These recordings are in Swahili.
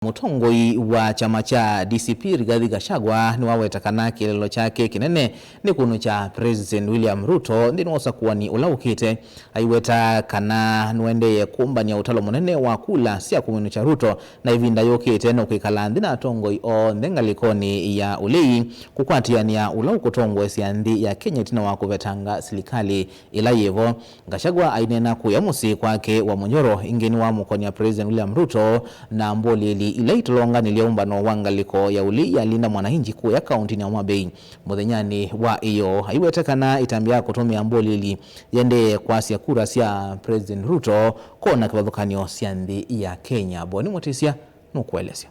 Mutongoi wa chama cha DCP Rigathi Gachagua ni wawetakana kilelo chake kinene ni kunu cha President William Ruto ndinosa kuwa ni ulaukite aiweta kana nuende kumba ni utalo munene wa kula siya kuminu cha Ruto na ivinda yokite no kuikalandi na tongoi o ndengalikoni ya ulei kukwatia ni ya ulaukutongwe siandi ya Kenya tina wakuvetanga silikali ila yevo. Gachagua ainena kuyamusi kwake wa Munyoro ingeni wa mukoni ya President William Ruto na mboli ile itolonga niliomba no wangaliko ya uli ya linda mwananchi ku ya kaunti ni Homabay muthenyani wa iyo haiwetekana itambia kutumia mboli yende kwa sia kura sia President Ruto kona kivathukanio siandi ya Kenya. Boni Mutisia nukuelesya.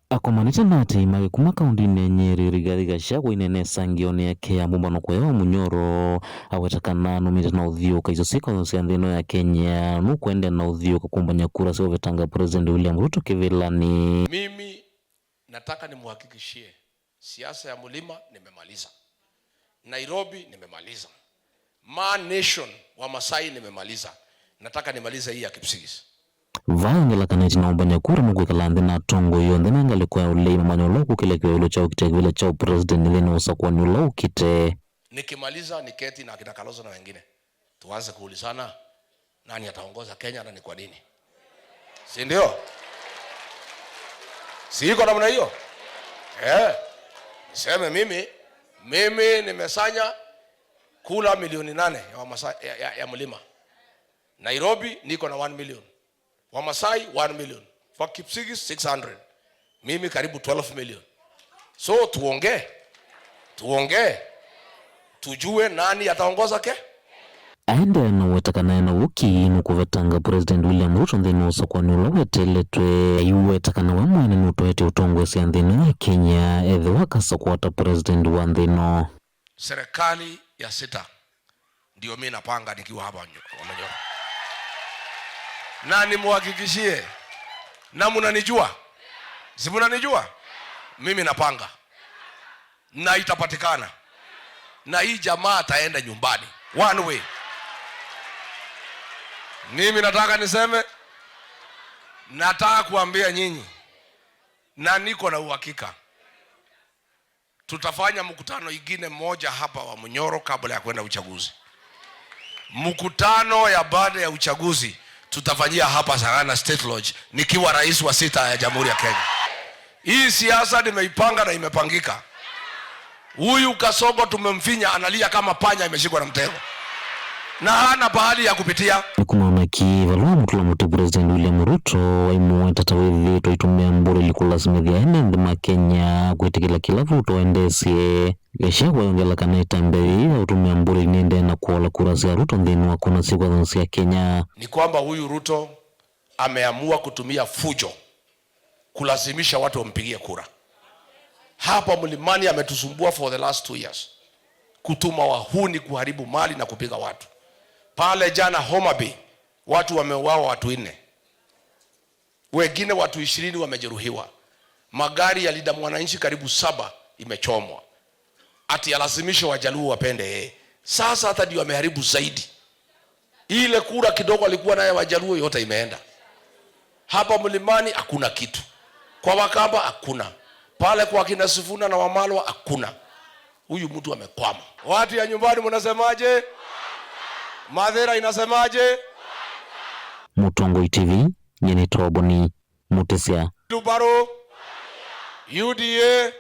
Akomanita nati magikuma kaundi Nyeri Rigathi Gachagua inenesa ngione yake ya mumbano kwa yao Munyoro awetakana numita na udhio kaizo siko siandino ya Kenya nukuende na udhio kukumbanya kura siwa vetanga President William Ruto kivilani. Mimi nataka nimuhakikishie siasa ya mulima nimemaliza, Nairobi nimemaliza, Man Nation wa Masai nimemaliza, nataka nimalize hii ya Kipsigis. Vangela kaneti na umbanya kura mkwe kalandi na tongo yonde nangali kwa ulei mamanyo loku kile kwa ulo chao kite vile chao President nilini usa kwa nulau kite. Nikimaliza niketi na kina Kalonzo na wengine tuanze kuulizana nani ataongoza Kenya na ni kwa nini, si ndio? Si iko namna hiyo? Niseme mimi nimesanya kula milioni 8 ya Masai ya mulima. Nairobi niko na 1 million. Wamasai 1 million. For Kipsigis 600. Mimi karibu 12 million. So tuongee. Tujue nani ataongoza ke? Aende na wetakana na wiki nukuvetanga President William Ruto ndino usa kwa nula weteletwe yuwetakana wamwene nutoete utongwe si andino ya Kenya edhe wakasa kuwata President wa ndino. Serikali ya 6 ndio mimi napanga nikiwa hapa Munyoro. Na nimuhakikishie na mnanijua, si mnanijua mimi napanga na itapatikana na hii jamaa ataenda nyumbani one way. Mimi nataka niseme, nataka kuambia nyinyi na niko na uhakika tutafanya mkutano ingine moja hapa wa Munyoro kabla ya kwenda uchaguzi. Mkutano ya baada ya uchaguzi tutafanyia hapa Sagana State Lodge nikiwa rais wa 6 ya Jamhuri ya Kenya. Hii siasa nimeipanga na imepangika. Huyu Kasongo tumemfinya analia kama panya imeshikwa na mtego. Na hana bahali ya kupitia. Kuna kivalua mutula muti President William Ruto waimu tatawethi toitumia mbore likulasmithia ndima Kenya kwetikila kila Ruto endesye. Gachagua yongela kaneta mbei utumia mbore niende na kuola kura sia Ruto ndinu wakona siku za ya Kenya. Ni kwamba huyu Ruto ameamua kutumia fujo kulazimisha watu wampigie kura. Hapa mlimani ametusumbua for the last 2 years. Kutuma wahuni kuharibu mali na kupiga watu. Pale jana Homabay watu wameuawa watu 4. Wengine watu 20 wamejeruhiwa. Magari ya linda mwananchi karibu 7 imechomwa. Ati alazimisha Wajaluo wapende Sasa hata ndio ameharibu zaidi. Ile kura kidogo alikuwa naye Wajaluo yote imeenda. Hapa mlimani hakuna kitu. Kwa Wakamba hakuna. Pale kwa kina Sifuna na Wamalwa hakuna. Huyu mtu amekwama. Watu ya nyumbani mnasemaje? Madhera inasemaje? Mutongoi TV nyeni Boni Mutisia. Lubaro UDA